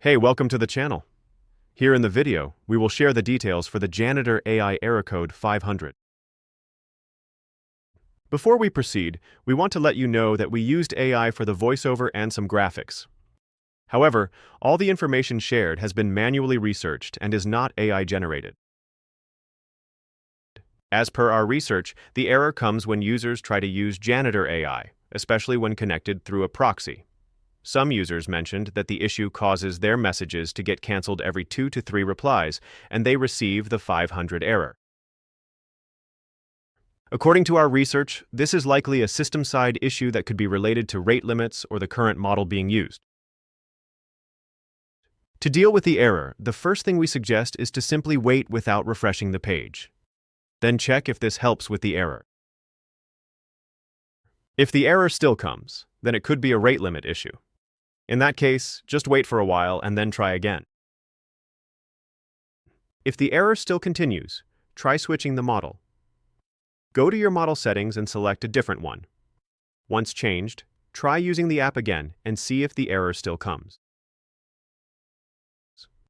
Hey, welcome to the channel. Here in the video, we will share the details for the Janitor AI Error Code 500. Before we proceed, we want to let you know that we used AI for the voiceover and some graphics. However, all the information shared has been manually researched and is not AI generated. As per our research, the error comes when users try to use Janitor AI, especially when connected through a proxy. Some users mentioned that the issue causes their messages to get canceled every 2 to 3 replies, and they receive the 500 error. According to our research, this is likely a system-side issue that could be related to rate limits or the current model being used. To deal with the error, the first thing we suggest is to simply wait without refreshing the page. Then check if this helps with the error. If the error still comes, then it could be a rate limit issue. In that case, just wait for a while and then try again. If the error still continues, try switching the model. Go to your model settings and select a different one. Once changed, try using the app again and see if the error still comes.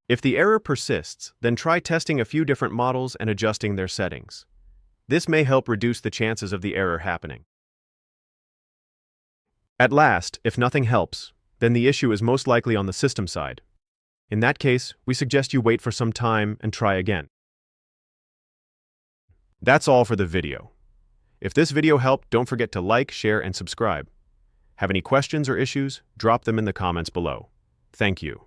If the error persists, then try testing a few different models and adjusting their settings. This may help reduce the chances of the error happening. At last, if nothing helps, then the issue is most likely on the system side. In that case, we suggest you wait for some time and try again. That's all for the video. If this video helped, don't forget to like, share, and subscribe. Have any questions or issues? Drop them in the comments below. Thank you.